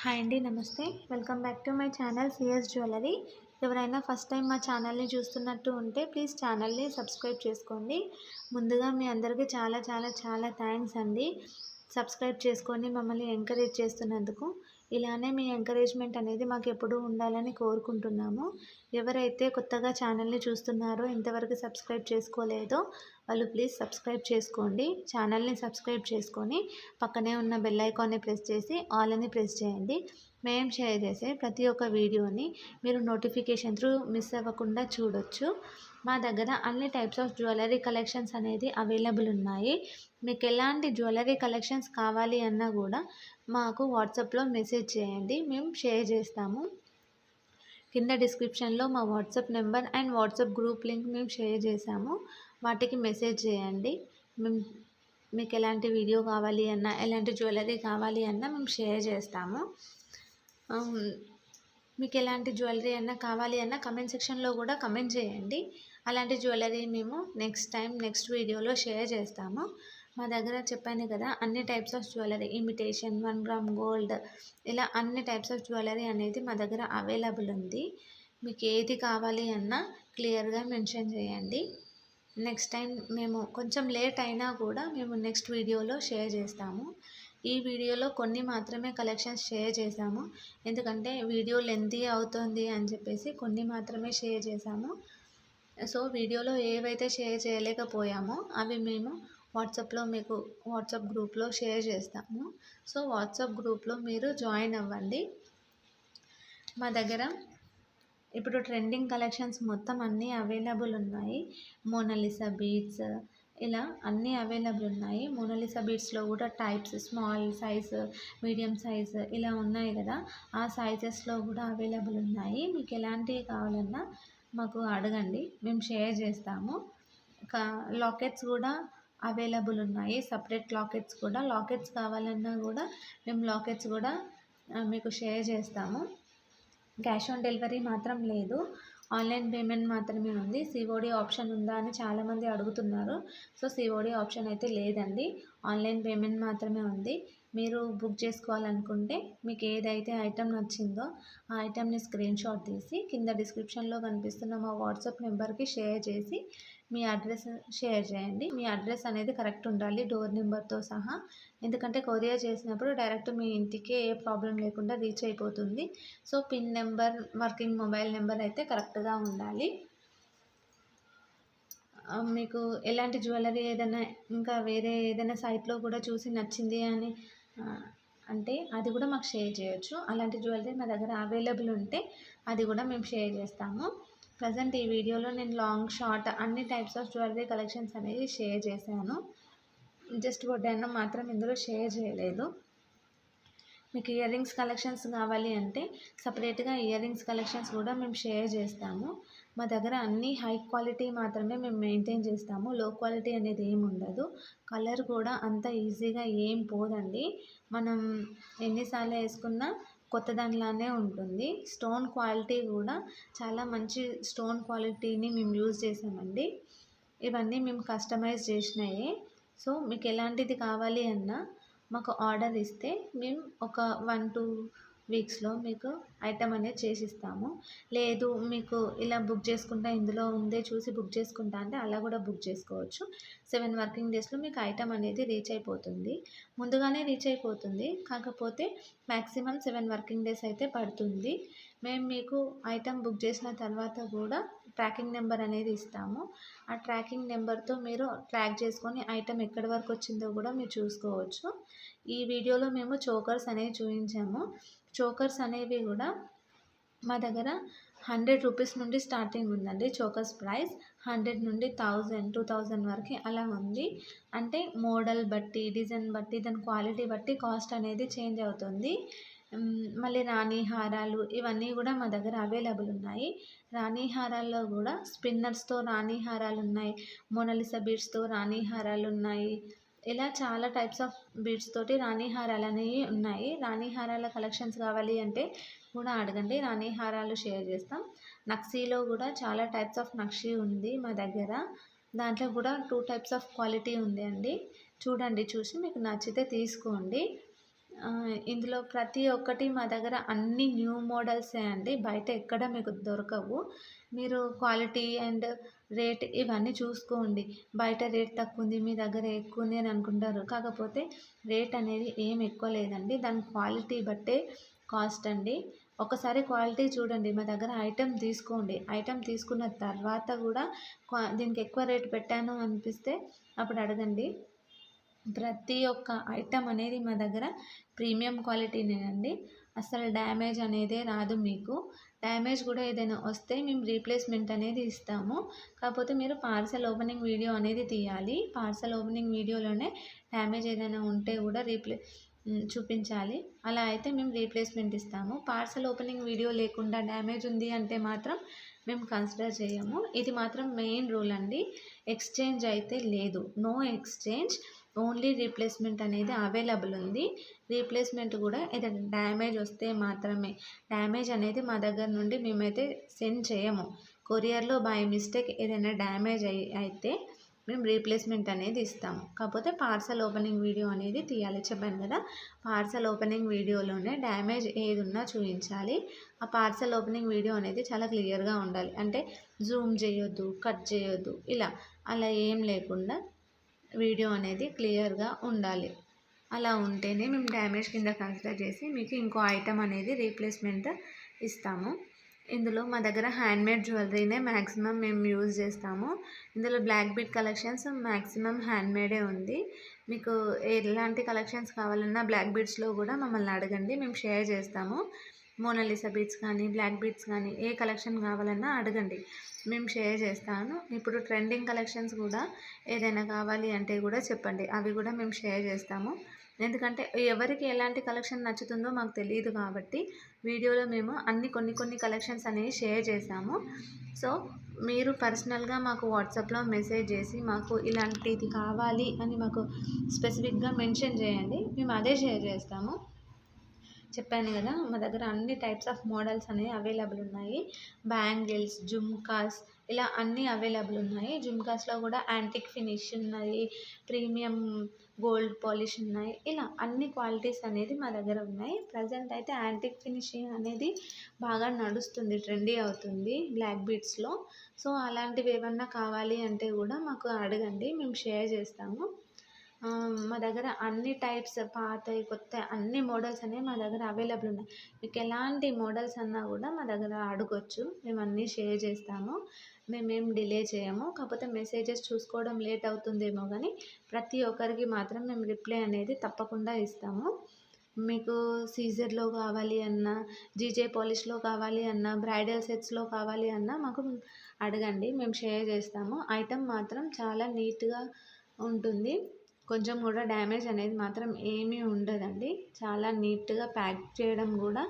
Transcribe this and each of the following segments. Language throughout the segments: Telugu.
హాయ్ అండి, నమస్తే. Welcome back to my channel CS jewellery. ఎవరైనా ఫస్ట్ టైం మా ఛానల్ని చూస్తున్నట్టు ఉంటే ప్లీజ్ ఛానల్ని సబ్స్క్రైబ్ చేసుకోండి. ముందుగా మీ అందరికీ చాలా చాలా చాలా థ్యాంక్స్ అండి. సబ్స్క్రైబ్ చేసుకొని మమ్మల్ని ఎంకరేజ్ చేస్తున్నందుకు. ఇలానే మీ ఎంకరేజ్మెంట్ అనేది మాకు ఎప్పుడూ ఉండాలని కోరుకుంటున్నాము. ఎవరైతే కొత్తగా ఛానల్ని చూస్తున్నారో, ఇంతవరకు సబ్స్క్రైబ్ చేసుకోలేదో వాళ్ళు ప్లీజ్ సబ్స్క్రైబ్ చేసుకోండి. ఛానల్ని సబ్స్క్రైబ్ చేసుకొని పక్కనే ఉన్న బెల్ ఐకాన్ని ప్రెస్ చేసి ఆల్ అని ప్రెస్ చేయండి. మేము షేర్ చేసే ప్రతి ఒక్క వీడియోని మీరు నోటిఫికేషన్ త్రూ మిస్ అవ్వకుండా చూడొచ్చు. మా దగ్గర అన్ని టైప్స్ ఆఫ్ జ్యువెలరీ కలెక్షన్స్ అనేది అవైలబుల్ ఉన్నాయి. మీకు ఎలాంటి జ్యువెలరీ కలెక్షన్స్ కావాలి అన్నా కూడా మాకు వాట్సాప్లో మెసేజ్ చేయండి, మేము షేర్ చేస్తాము. కింద డిస్క్రిప్షన్లో మా WhatsApp number and WhatsApp group link మేము షేర్ చేసాము. వాటికి మెసేజ్ చేయండి. మేము మీకు ఎలాంటి వీడియో కావాలి అన్నా, ఎలాంటి జ్యువెలరీ కావాలి అన్నా మేము షేర్ చేస్తాము. మీకు ఎలాంటి జ్యువెలరీ అన్నా కావాలి అన్నా కమెంట్ సెక్షన్లో కూడా కమెంట్ చేయండి. అలాంటి జ్యువెలరీ మేము నెక్స్ట్ వీడియోలో షేర్ చేస్తాము. మా దగ్గర చెప్పాను కదా, అన్ని types of jewellery, imitation, 1 gram gold, ఇలా అన్ని టైప్స్ ఆఫ్ జ్యువెలరీ అనేది మా దగ్గర అవైలబుల్ ఉంది. మీకు ఏది కావాలి అన్నా క్లియర్గా మెన్షన్ చేయండి. నెక్స్ట్ టైం మేము కొంచెం లేట్ అయినా కూడా మేము నెక్స్ట్ వీడియోలో షేర్ చేస్తాము. ఈ వీడియోలో కొన్ని మాత్రమే కలెక్షన్స్ షేర్ చేశాము, ఎందుకంటే వీడియో లెంతీ అవుతుంది అని చెప్పేసి కొన్ని మాత్రమే షేర్ చేశాము. సో వీడియోలో ఏవైతే షేర్ చేయలేకపోయామో అవి మేము వాట్సాప్లో మీకు వాట్సాప్ గ్రూప్లో షేర్ చేస్తాము. సో వాట్సాప్ గ్రూప్లో మీరు జాయిన్ అవ్వండి. మా దగ్గర ఇప్పుడు ట్రెండింగ్ కలెక్షన్స్ మొత్తం అన్నీ అవైలబుల్ ఉన్నాయి. మోనాలిసా బీడ్స్, ఇలా అన్నీ అవైలబుల్ ఉన్నాయి. మోనాలిసా బీడ్స్లో కూడా types, small size, medium size ఇలా ఉన్నాయి కదా, ఆ సైజెస్లో కూడా అవైలబుల్ ఉన్నాయి. మీకు ఎలాంటివి కావాలన్నా మాకు అడగండి, మేము షేర్ చేస్తాము. లాకెట్స్ కూడా అవైలబుల్ ఉన్నాయి. సపరేట్ లాకెట్స్ కావాలన్నా కూడా మేము లాకెట్స్ కూడా మీకు షేర్ చేస్తాము. క్యాష్ ఆన్ డెలివరీ మాత్రం లేదు, ఆన్లైన్ పేమెంట్ మాత్రమే ఉంది. సిఓడి ఆప్షన్ ఉందా అని చాలామంది అడుగుతున్నారు. సో సిఓడి ఆప్షన్ అయితే లేదండి, ఆన్లైన్ పేమెంట్ మాత్రమే ఉంది. మీరు బుక్ చేసుకోవాలనుకుంటే మీకు ఏదైతే ఐటెం నచ్చిందో ఆ ఐటెంని స్క్రీన్ షాట్ తీసి కింద డిస్క్రిప్షన్లో కనిపిస్తున్న మా వాట్సాప్ నెంబర్కి షేర్ చేసి మీ అడ్రస్ షేర్ చేయండి. మీ అడ్రస్ అనేది కరెక్ట్ ఉండాలి, డోర్ నెంబర్తో సహా. ఎందుకంటే కొరియర్ చేసినప్పుడు డైరెక్ట్ మీ ఇంటికే ఏ ప్రాబ్లం లేకుండా రీచ్ అయిపోతుంది. So pin number, working mobile number అయితే కరెక్ట్గా ఉండాలి. మీకు ఎలాంటి జ్యువెలరీ ఏదైనా ఇంకా వేరే ఏదైనా సైట్లో కూడా చూసి నచ్చింది అని అంటే అది కూడా మాకు షేర్ చేయొచ్చు. అలాంటి జ్యువెలరీ మా దగ్గర అవైలబుల్ ఉంటే అది కూడా మేము షేర్ చేస్తాము. ప్రజెంట్ ఈ వీడియోలో నేను లాంగ్, షార్ట్ అన్ని టైప్స్ ఆఫ్ జ్యువెలరీ కలెక్షన్స్ అనేది షేర్ చేశాను. జస్ట్ వడ్డానం మాత్రం ఇందులో షేర్ చేయలేదు. మీకు ఇయర్ రింగ్స్ కలెక్షన్స్ కావాలి అంటే సపరేట్గా ఇయర్ రింగ్స్ కలెక్షన్స్ కూడా మేము షేర్ చేస్తాము. మా దగ్గర అన్నీ హై క్వాలిటీ మాత్రమే మేము మెయింటైన్ చేస్తాము, లో క్వాలిటీ అనేది ఏమి ఉండదు. కలర్ కూడా అంత ఈజీగా ఏం పోదండి, మనం ఎన్నిసార్లు వేసుకున్నా కొత్త దానిలానే ఉంటుంది. స్టోన్ క్వాలిటీ కూడా చాలా మంచి స్టోన్ క్వాలిటీని మేము యూజ్ చేసామండి. ఇవన్నీ మేము కస్టమైజ్ చేసినాయి. సో మీకు ఎలాంటిది కావాలి అన్నా మాకు ఆర్డర్ ఇస్తే మేము ఒక 1-2 వీక్స్లో మీకు ఐటమ్ అనేది చేసిస్తాము. లేదు మీకు ఇలా బుక్ చేసుకుంటా, ఇందులో ఉందే చూసి బుక్ చేసుకుంటా అంటే అలా కూడా బుక్ చేసుకోవచ్చు. 7 వర్కింగ్ డేస్లో మీకు ఐటమ్ అనేది రీచ్ అయిపోతుంది. ముందుగానే రీచ్ అయిపోతుంది, కాకపోతే మ్యాక్సిమం 7 వర్కింగ్ డేస్ అయితే పడుతుంది. మేము మీకు ఐటమ్ బుక్ చేసిన తర్వాత కూడా ట్రాకింగ్ నెంబర్ అనేది ఇస్తాము. ఆ ట్రాకింగ్ నెంబర్తో మీరు ట్రాక్ చేసుకొని ఐటమ్ ఎక్కడి వరకు వచ్చిందో కూడా మీరు చూసుకోవచ్చు. ఈ వీడియోలో మేము చోకర్స్ అనేవి చూపించాము. చోకర్స్ అనేవి కూడా మా దగ్గర 100 రూపీస్ నుండి స్టార్టింగ్ ఉందండి. చోకర్స్ ప్రైస్ 100 నుండి 1000, 2000 వరకు అలా ఉంది. అంటే మోడల్ బట్టి, డిజైన్ బట్టి, దాని క్వాలిటీ బట్టి కాస్ట్ అనేది చేంజ్ అవుతుంది. మళ్ళీ రాణి హారాలు ఇవన్నీ కూడా మా దగ్గర అవైలబుల్ ఉన్నాయి. రాణి హారాల్లో కూడా స్పిన్నర్స్తో రాణి హారాలు ఉన్నాయి, మోనాలిసా బీడ్స్తో రాణి హారాలు ఉన్నాయి. ఇలా చాలా టైప్స్ ఆఫ్ బీడ్స్ తోటి రాణి హారాలు అనేవి ఉన్నాయి. రాణి హారాల కలెక్షన్స్ కావాలి అంటే కూడా అడగండి, రాణి హారాలు షేర్ చేస్తాం. నక్షీలో కూడా చాలా టైప్స్ ఆఫ్ నక్షీ ఉంది మా దగ్గర. దాంట్లో కూడా 2 టైప్స్ ఆఫ్ క్వాలిటీ ఉంది అండి. చూడండి, చూసి మీకు నచ్చితే తీసుకోండి. ఇందులో ప్రతి ఒక్కటి మా దగ్గర అన్ని న్యూ మోడల్సే అండి. బయట ఎక్కడ మీకు దొరకవు. మీరు క్వాలిటీ అండ్ రేట్ ఇవన్నీ చూసుకోండి. బయట రేట్ తక్కువుంది, మీ దగ్గర ఎక్కువుంది అని అనుకుంటారు. కాకపోతే రేట్ అనేది ఏం ఎక్కువ లేదండి. దాని క్వాలిటీ బట్టే కాస్ట్ అండి. ఒకసారి క్వాలిటీ చూడండి. మా దగ్గర ఐటెమ్ తీసుకోండి. ఐటెమ్ తీసుకున్న తర్వాత కూడా దీనికి ఎక్కువ రేట్ పెట్టాను అనిపిస్తే అప్పుడు అడగండి. ప్రతి ఒక్క ఐటెం అనేది మా దగ్గర ప్రీమియం క్వాలిటీనేనండి. అస్సలు డ్యామేజ్ అనేదే రాదు మీకు. డ్యామేజ్ కూడా ఏదైనా వస్తే మేము రీప్లేస్మెంట్ అనేది ఇస్తాము. కాకపోతే మీరు పార్సెల్ ఓపెనింగ్ వీడియో అనేది తీయాలి. పార్సెల్ ఓపెనింగ్ వీడియోలోనే డ్యామేజ్ ఏదైనా ఉంటే కూడా చూపించాలి. అలా అయితే మేము రీప్లేస్మెంట్ ఇస్తాము. పార్సెల్ ఓపెనింగ్ వీడియో లేకుండా డ్యామేజ్ ఉంది అంటే మాత్రం మేము కన్సిడర్ చేయము. ఇది మాత్రం మెయిన్ రూల్ అండి. ఎక్స్చేంజ్ అయితే లేదు. నో ఎక్స్చేంజ్, ఓన్లీ రీప్లేస్మెంట్ అనేది అవైలబుల్ ఉంది. రీప్లేస్మెంట్ కూడా ఏదైనా డ్యామేజ్ వస్తే మాత్రమే. డ్యామేజ్ అనేది మా దగ్గర నుండి మేమైతే సెండ్ చేయము. కొరియర్లో బై మిస్టేక్ ఏదైనా డ్యామేజ్ అయితే మేము రీప్లేస్మెంట్ అనేది ఇస్తాము. కాకపోతే పార్సెల్ ఓపెనింగ్ వీడియో అనేది తీయాలి. చెప్పాను కదా, పార్సెల్ ఓపెనింగ్ వీడియోలోనే డ్యామేజ్ ఏది ఉన్నా చూపించాలి. ఆ పార్సెల్ ఓపెనింగ్ వీడియో అనేది చాలా క్లియర్గా ఉండాలి. అంటే జూమ్ చేయొద్దు, కట్ చేయొద్దు, అలా ఏం లేకుండా వీడియో అనేది క్లియర్గా ఉండాలి. అలా ఉంటేనే మేము డ్యామేజ్ కింద కన్సిడర్ చేసి మీకు ఇంకో ఐటెం అనేది రీప్లేస్మెంట్ ఇస్తాము. ఇందులో మా దగ్గర హ్యాండ్మేడ్ జ్యువెలరీనే మ్యాక్సిమం మేము యూజ్ చేస్తాము. ఇందులో బ్లాక్ బీడ్ కలెక్షన్స్ మ్యాక్సిమం హ్యాండ్మేడే ఉంది. మీకు ఎలాంటి కలెక్షన్స్ కావాలన్నా బ్లాక్ బీడ్స్లో కూడా మమ్మల్ని అడగండి, మేము షేర్ చేస్తాము. మోనాలిసా బీడ్స్ కానీ బ్లాక్ బీడ్స్ కానీ ఏ కలెక్షన్ కావాలన్నా అడగండి, మేము షేర్ చేస్తాను. ఇప్పుడు ట్రెండింగ్ కలెక్షన్స్ కూడా ఏదైనా కావాలి అంటే కూడా చెప్పండి, అవి కూడా మేము షేర్ చేస్తాము. ఎందుకంటే ఎవరికి ఎలాంటి కలెక్షన్ నచ్చుతుందో మాకు తెలియదు కాబట్టి వీడియోలో మేము కొన్ని కలెక్షన్స్ అనేవి షేర్ చేసాము. సో మీరు పర్సనల్గా మాకు వాట్సాప్లో మెసేజ్ చేసి మాకు ఇలాంటిది కావాలి అని మాకు స్పెసిఫిక్గా మెన్షన్ చేయండి, మేము అదే షేర్ చేస్తాము. చెప్పాను కదా, మా దగ్గర అన్ని టైప్స్ ఆఫ్ మోడల్స్ అనేవి అవైలబుల్ ఉన్నాయి. బ్యాంగిల్స్, జుమ్కాస్ ఇలా అన్నీ అవైలబుల్ ఉన్నాయి. జుమ్కాస్లో కూడా యాంటిక్ ఫినిష్ ఉన్నాయి, ప్రీమియం గోల్డ్ పాలిష్ ఉన్నాయి. ఇలా అన్ని క్వాలిటీస్ అనేది మా దగ్గర ఉన్నాయి. ప్రజెంట్ అయితే యాంటిక్ ఫినిషింగ్ అనేది బాగా నడుస్తుంది, ట్రెండీ అవుతుంది బ్లాక్ బీడ్స్లో. సో అలాంటివి ఏమన్నా కావాలి అంటే కూడా మాకు అడగండి, మేము షేర్ చేస్తాము. మా దగ్గర అన్ని టైప్స్ పాతవి కొత్తవి అన్ని మోడల్స్ అనేవి మా దగ్గర అవైలబుల్ ఉన్నాయి. మీకు ఎలాంటి మోడల్స్ అన్నా కూడా మా దగ్గర అడగొచ్చు, మేము అన్నీ షేర్ చేస్తాము. మేమేం డిలే చేయము. కాకపోతే మెసేజెస్ చూసుకోవడం లేట్ అవుతుందేమో కానీ ప్రతి ఒక్కరికి మాత్రం మేము రిప్లై అనేది తప్పకుండా ఇస్తాము. మీకు సీజర్లో కావాలి అన్నా, జీజే పాలిష్లో కావాలి అన్నా, బ్రైడల్ సెట్స్లో కావాలి అన్నా మాకు అడగండి, మేము షేర్ చేస్తాము. ఐటెం మాత్రం చాలా నీట్గా ఉంటుంది. కొంచెం కూడా డ్యామేజ్ అనేది మాత్రం ఏమీ ఉండదండి. చాలా నీట్గా ప్యాక్ చేయడం కూడా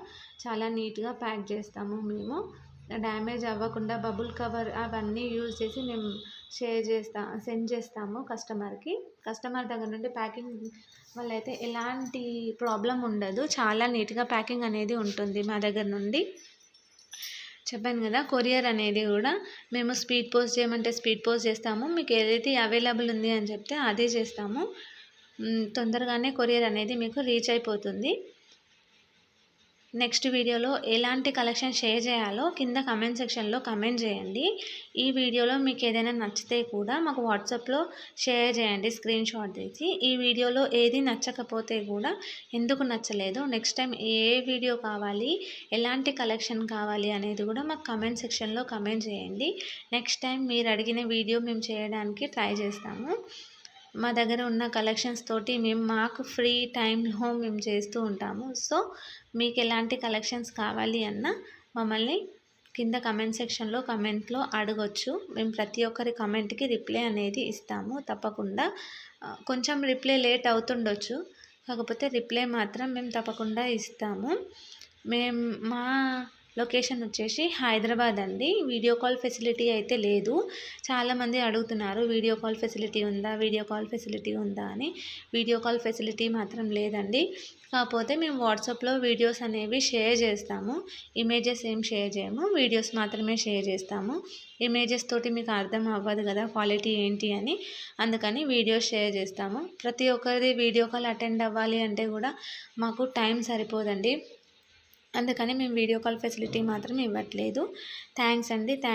చాలా నీట్గా ప్యాక్ చేస్తాము మేము. డ్యామేజ్ అవ్వకుండా బబుల్ కవర్ అవన్నీ యూజ్ చేసి మేము సెండ్ చేస్తాము కస్టమర్కి. కస్టమర్ దగ్గర నుండి ప్యాకింగ్ వల్ల అయితే ఎలాంటి ప్రాబ్లం ఉండదు. చాలా నీట్గా ప్యాకింగ్ అనేది ఉంటుంది మా దగ్గర నుండి. చెప్పాను కదా, కొరియర్ అనేది కూడా మేము స్పీడ్ పోస్ట్ చేయమంటే స్పీడ్ పోస్ట్ చేస్తాము. మీకు ఏదైతే అవైలబుల్ ఉంది అని చెప్తే అదే చేస్తాము. తొందరగానే కొరియర్ అనేది మీకు రీచ్ అయిపోతుంది. నెక్స్ట్ వీడియోలో ఎలాంటి కలెక్షన్ షేర్ చేయాలో కింద కమెంట్ సెక్షన్లో కమెంట్ చేయండి. ఈ వీడియోలో మీకు ఏదైనా నచ్చితే కూడా మాకు వాట్సాప్లో షేర్ చేయండి స్క్రీన్ షాట్ తీసి. ఈ వీడియోలో ఏది నచ్చకపోతే కూడా ఎందుకు నచ్చలేదు, నెక్స్ట్ టైం ఏ వీడియో కావాలి, ఎలాంటి కలెక్షన్ కావాలి అనేది కూడా మాకు కమెంట్ సెక్షన్లో కమెంట్ చేయండి. నెక్స్ట్ టైం మీరు అడిగిన వీడియో మేము చేయడానికి ట్రై చేస్తాము. మా దగ్గర ఉన్న కలెక్షన్స్ తోటి మాకు ఫ్రీ టైంలో మేము చేస్తూ ఉంటాము. సో మీకు ఎలాంటి కలెక్షన్స్ కావాలి అన్నా మమ్మల్ని కింద కమెంట్ సెక్షన్లో కమెంట్లో అడగొచ్చు. మేము ప్రతి ఒక్కరి కమెంట్కి రిప్లై అనేది ఇస్తాము తప్పకుండా. కొంచెం రిప్లై లేట్ అవుతుండొచ్చు, కాకపోతే రిప్లై మాత్రం మేము తప్పకుండా ఇస్తాము. మా లొకేషన్ వచ్చేసి హైదరాబాద్ అండి. వీడియో కాల్ ఫెసిలిటీ అయితే లేదు. చాలామంది అడుగుతున్నారు వీడియో కాల్ ఫెసిలిటీ ఉందా అని. వీడియో కాల్ ఫెసిలిటీ మాత్రం లేదండి. కాకపోతే మేము వాట్సాప్లో వీడియోస్ అనేవి షేర్ చేస్తాము. ఇమేజెస్ ఏం షేర్ చేయము, వీడియోస్ మాత్రమే షేర్ చేస్తాము. ఇమేజెస్ తోటి మీకు అర్థం అవ్వదు కదా క్వాలిటీ ఏంటి అని, అందుకని వీడియోస్ షేర్ చేస్తాము. ప్రతి ఒక్కరిది వీడియో కాల్ అటెండ్ అవ్వాలి అంటే కూడా మాకు టైం సరిపోదండి. అందుకని మేము వీడియో కాల్ ఫెసిలిటీ మాత్రం ఇవ్వట్లేదు. థ్యాంక్స్ అండి.